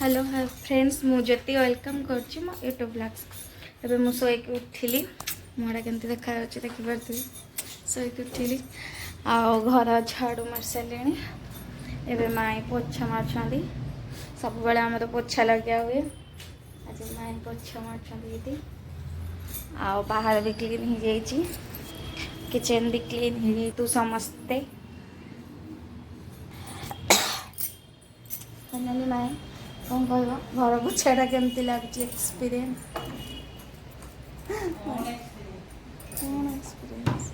Hello hi friends मु ज्योति welcome करछि मो यूट्यूब ब्लॉग्स। एबे मु सोई के उठिली मोड़ा केमती देखा जाଉଛି देखिपारथि सोई के उठिली आ घर झाड़ू मार सालेनी। एबे माई पोछा मारछंदी सब बेले हम तो पोछा लगिया हुए आज माई पोछा मारछंदी दीदी आ बाहर भी क्लीन हो जाइछि किचन भी क्लीन हो जाई तू समस्ते फाइनली माई कौन कह घर पोछाटा केमती लगुच एक्सपीरियंस कौन एक्सपीरियंस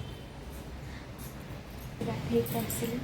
ठीक आसिली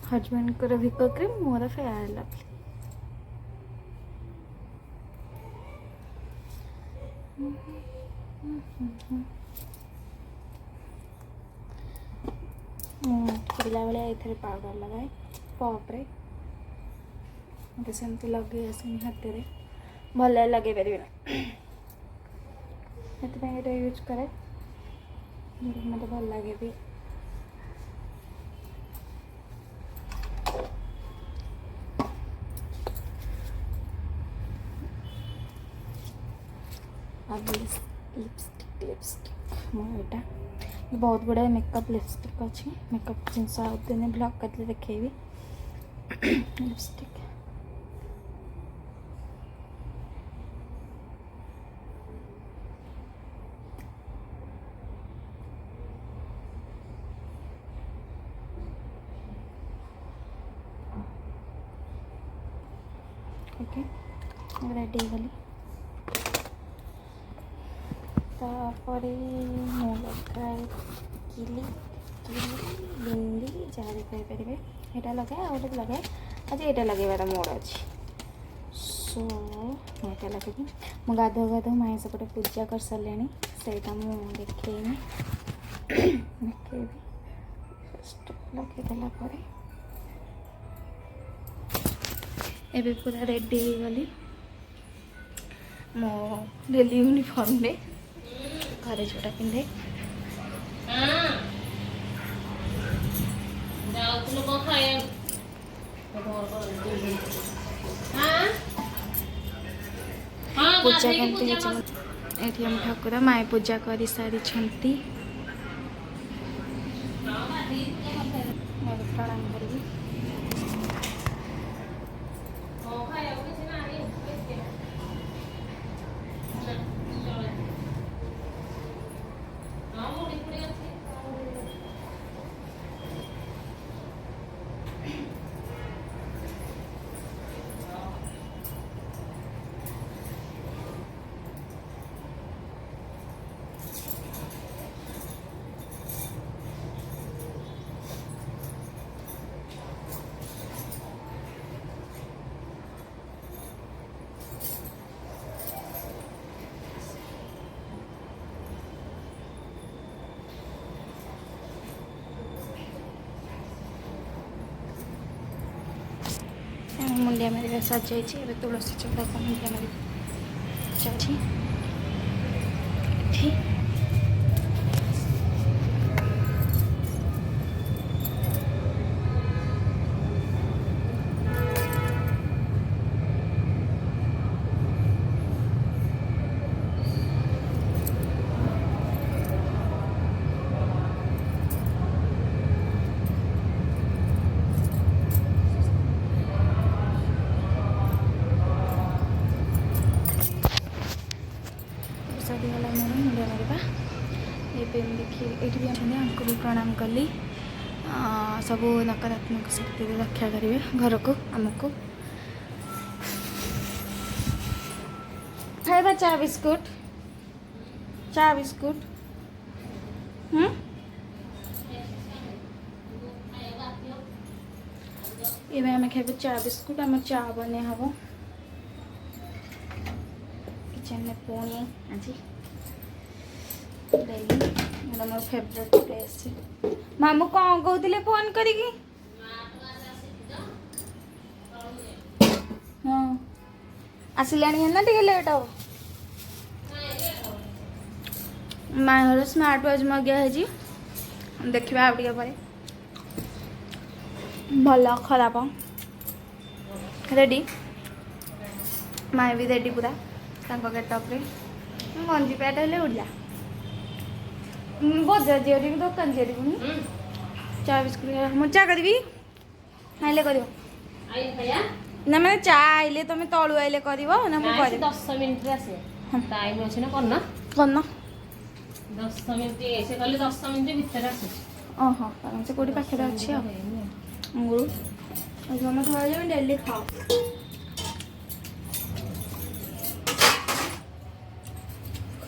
हजबैंड को भिको क्रीम मोर फेयर लवली पिला बेले ये पाउडर लगाए पप्रे मत सेमती लगे आसनी हाथ में भल लगे पारे ये यूज करे मत भल लगे भी अब लिपस्टिक मोटा बहुत गुड़ाए मेकअप लिपस्टिक अच्छी मेकअप जिनस दिन ब्लॉग करते देखेबी लिपस्टिक ओके रेडी गली तापरे मु लगाए किली किली बिंदी जहाँ देखा पारे यहाँ लगाए आउट लगाए आज यहाँ लगेबार मोड़ अच्छी सो यहाँ लगे मु गाधो गाधो माई सेपटे पूजा कर सारे से देखेनी देखेबी फर्स्ट लगेदेला एबे पूरा रेडी हो गली मो डेली यूनिफॉर्म रे घरे जोटा पिंधे पूजा करते हम ठाकुर माए पूजा कर सारी प्रणाम करी मुंडिया मारिका सजाई तुलसी चौरा को मुंडिया मारी जाऊँगी सरीगला मोर मुंडिया मारिबा ये देखिए ये भी आपको भी प्रणाम कली सब नकारात्मक शक्ति रक्षा करेंगे घर को आमको खाइबा चा बिस्कुट ये आम खाइबा चा बिस्कुट आम चा बने हम किचन में पुणी आज डेली मोर फेवरेट प्लेस मामू कौन कहते फोन करिकी हाँ आसला ना टे लेट हम माँ स्मार्ट वाच मगिया है देखा आगे भल खराब रेडी माँ भी रेडी पूरा गेटअप्रे गंजी पैट हेल्ले उड़ला बजार जी दुकान जी चा बिस्कुट मुझे चा करी आइले कर ना मैंने चा आइले तुम तलु आइले कर ना मुझे 10 मिनिट आसे टाइम अछि ना करना करना 10 मिनिट से कहले 10 मिनिट भीतर आसे ओहो से कोडी पाखे अछि अंगुर हम थोड़ा जे डेली खाओ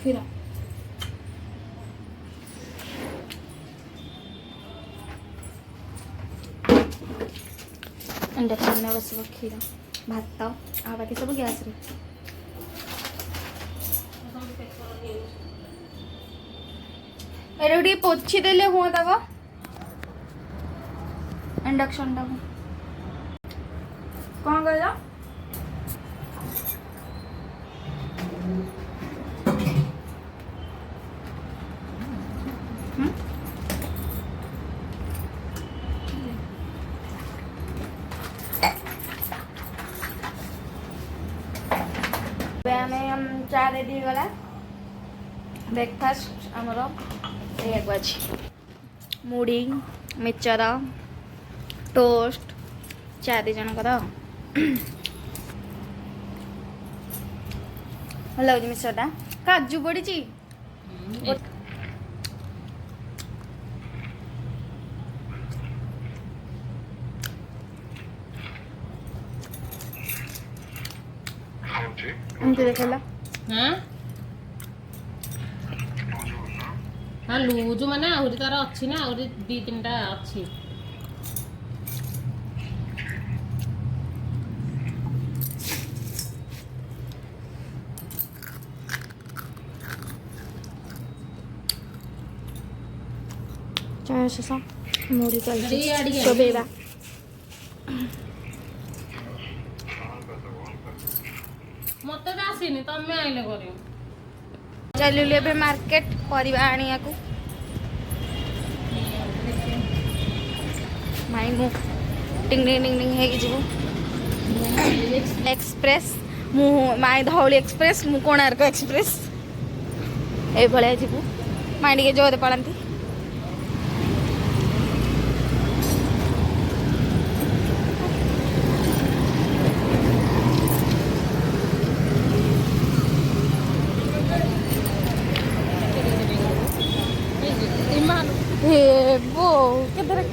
खीरा इंडक्शन में बस खीरा भात आ बाकी सब गैस रे एरोडी पोछी देले हुआ तक इंडक्शन टा कौन कहला हम चा रेडी गला ब्रेकफास्ट आमर ये मुड़ी मिक्सचर टोस्ट चा दी जनकर भल लगे मिक्सचरटा काजू पड़ी एमती देखला हाँ हाँ लूज माने आहुरी तार अच्छी ना आहुरी 2-3टा अच्छी चाय से मुड़ी चोबेबा मत आसीनी तमें आइले कर चलू ए मार्केट परिबा आनिया को माई मु टिंग टिंग टिंग टिंग है जीवु एक्सप्रेस मु माई धौली एक्सप्रेस मु कोणार्क एक्सप्रेस ए भले जीवु माई टिके जोरे पड़ती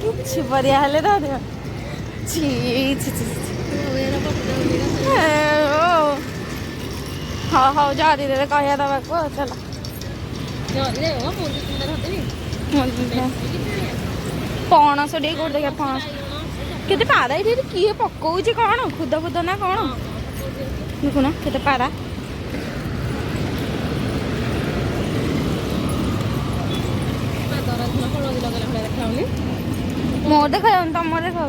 किसी बढ़िया हेले छी छी छी हाँ हाँ जा दी दे कह दबा को चल पणस टे कौट देखा पणस केते पारा ये किए पकाऊँ कौन खुद खुद ना कौन देखुना केते पारा मोर देखा तुम देखा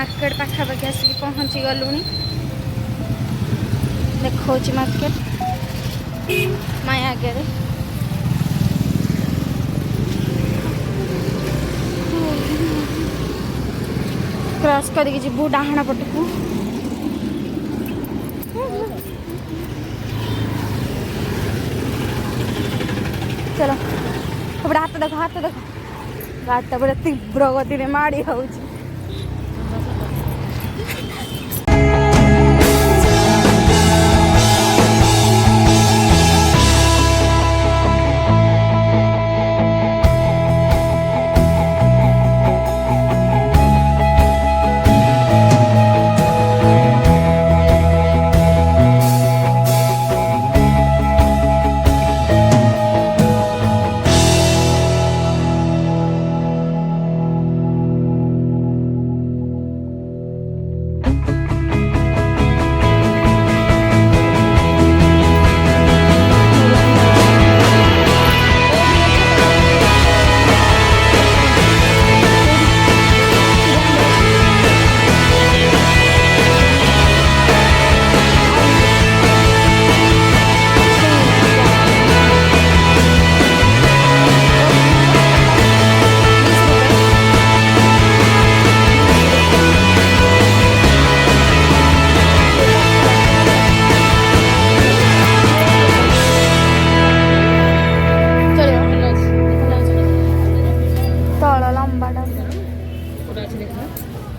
मार्केट पाखापाखि आसिक पहुँची गलुनी देखा मार्केट माया आगे क्रॉस करके जीवु डाहाण पटकू चलो हाथ देख गाड़ी पूरा तीव्र गति में माड़ी हो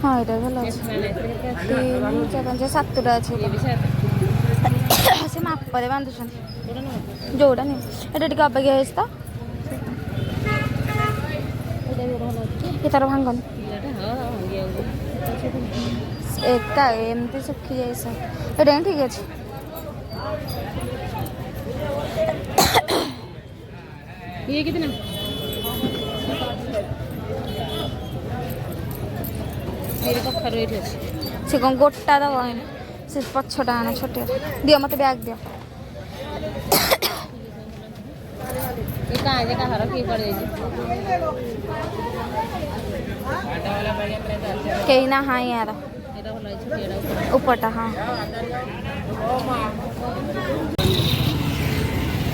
हाँ ये भल तीन चार पाँच सातटा अच्छे से मापे बांधुन जोड़ा नहीं ये टे अबागिया है तो ये तार भांगन एका एमती सुखी जाए सब ये ठीक अच्छे ये कितना से कौन गोटा दब से पछटा आना छोटे दियो मत बैग दियो कहीं ना हाँ यार ऊपरटा हाँ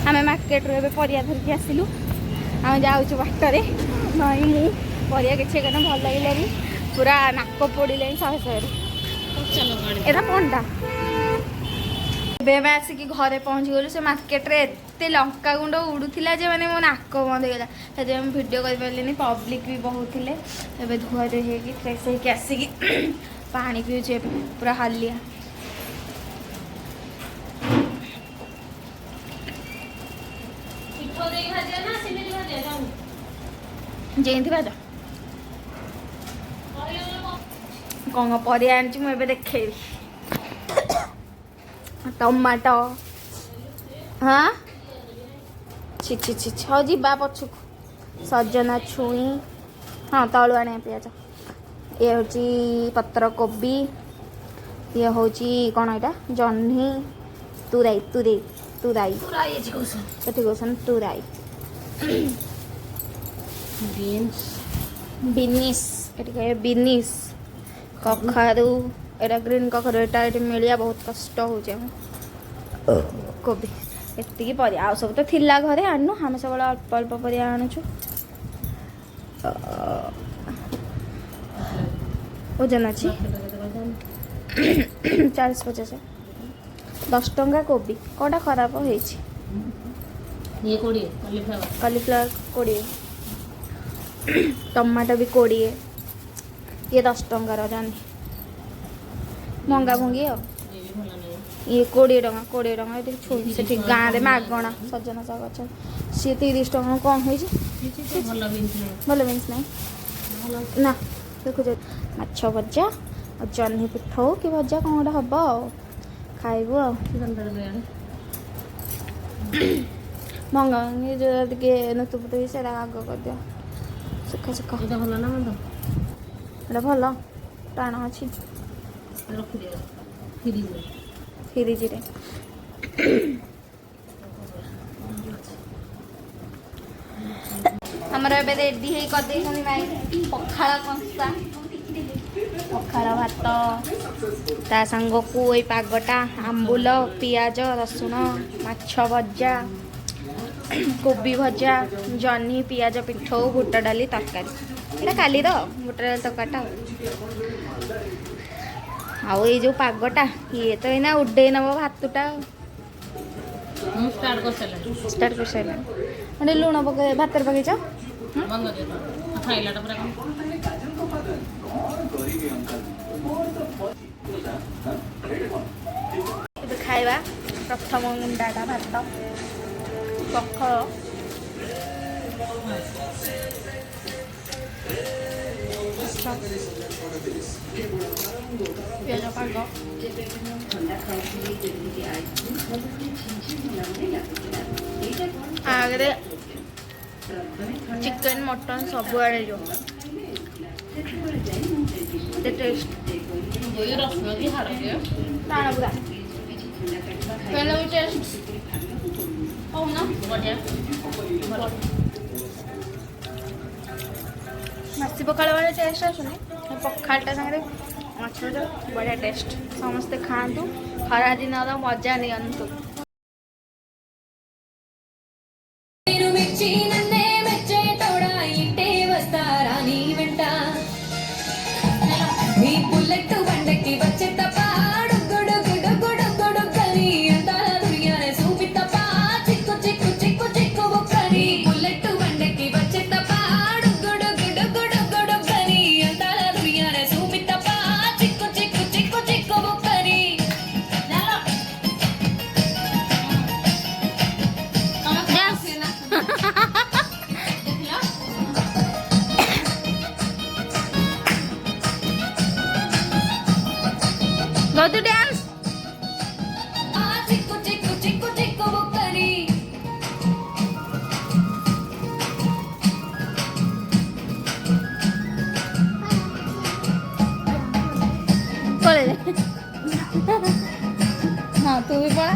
आम मार्केट रू परिया धरिकी आसलु आम जाऊँ बाटर नई परिया किसी भल लगे पूरा नाक पोड़े शहे शहे एटा कौनटा एवं आसिक घरे पहुँची गलु से मार्केट रे एत लंका गुंड उड़ूला मैंने मो नाक बंद होगा से भिडियो कर पारे पब्लिक भी बहुत थे धुआ धुई होगी फ्रेश होगी आसिक पानी पीछे पूरा हालिया जेमती भाज कौन परिया आनी मुझे देखेबी टमाटो हाँ छि छि छि छि जा पछक सजना छुई हाँ तलु आने पियाज ये हूँ पत्र कोबी ये हूँ कौन यहाँ जह्नी तुराई तुराई तुराई कथी कौन तुराई बिनिस ये बिनिस कखारू एटा ग्रीन कखारू एटा ये मिलिया बहुत कष्ट हो कोबी एति परिया आ सब तो थिला घरे आनु आम सब अल्प अल्प परिया आणुछु ओजन अच्छी 40-50 10 टंका कोबी कौटा खराब हो कॉलीफ्लावर 20 टमाटो भी 20 ये 10 टंकार जानी महंगा भंगी ये 20 टंका ये छुई से गाँव में मागणा सजना शाग अच्छा सी 30 टंका कौन हो भल बिन्स ना ना देखु माछ भजा और जह्नी पिठौ कि भजा कौन गोटे हम खाइबू महंगा महंगी जो टे नुतुपुतु से आग कर दियो सुखा सुखा भल ना मंद एटा भल टाण अच्छी फ्रिज रे हमर एबे रेडी हे कर दे हमी भाई पखाला कंसा ପଖାଳ ଭାତ ତା ସାଙ୍ଗକୁ ଏଇ ପାଗଟା ଆମ୍ବୁଲ ପିଆଜ ରସୁଣ ମାଛ ଭଜା କୋବି ଭଜା ଜହ୍ନି ପିଆଜ ପିଠଉ ବୁଟ ଡାଲି ତରକାରୀ ଏଇଟା କାଲିର ବୁଟ ଡାଲି ତରକାରୀଟା ଆଉ ଏଇ ଯେଉଁ ପାଗଟା ଇଏ ତ ଏଇନା ଉଡ଼େଇ ନେବ ଭାତଟା ମୁଁ ଷ୍ଟାର୍ଟ କରିସାରିଲାଣି। ଷ୍ଟାର୍ଟ କରିସାରିଲାଣି ମାନେ ଲୁଣ ପକେଇ ଭାତରେ ପକେଇଛ ବନ୍ଦ କରିଦିଅ ଖାଇଲାଟା ପୁରା କଣ ଏବେ ଖାଇବା ପ୍ରଥମ ଗୁଣ୍ଡାଟା ଭାତ ପଖାଳ ପିଆଜ ପାଗ ଆଗରେ ଚିକେନ ମଟନ ସବୁଆଡ଼େ ଯେଉଁ ଟେଷ୍ଟ ଏଇ ରସୁଣ କି ହାଡ଼ ଦିଅ ଟାଣ ପୁରା ହେଲେ ବି ଟେଷ୍ଟ ହଉନ ବଢ଼ିଆ ଭଲ ମାଛି ପଖାଳ ବେଳେ ଟେଷ୍ଟ ଆସୁନି ପଖାଳଟା ସାଙ୍ଗରେ ମାଛ ଭଜା ବଢ଼ିଆ ଟେଷ୍ଟ ସମସ୍ତେ ଖାଆନ୍ତୁ ଖରା ଦିନର ମଜା ନିଅନ୍ତୁ మీ బుల్లెట్ బండకి వచ్చే తప్ప డుగ్గుడు గుడు గుడు గుడు గని అందాల దునియానే చూపి తప్ప చిక్కు చిక్కు చిక్కు చిక్కు బుక్కని బుల్లెట్ బండకి వచ్చే తప్ప డుగ్గుడు గుడు గుడు గుడు గని అందాల దునియానే చూపి తప్ప చిక్కు చిక్కు చిక్కు చిక్కు బుక్కని Go to dance. ఆ చిక్కు చిక్కు చిక్కు చిక్కు బుక్కని पळे हाँ तू भी पढ़ा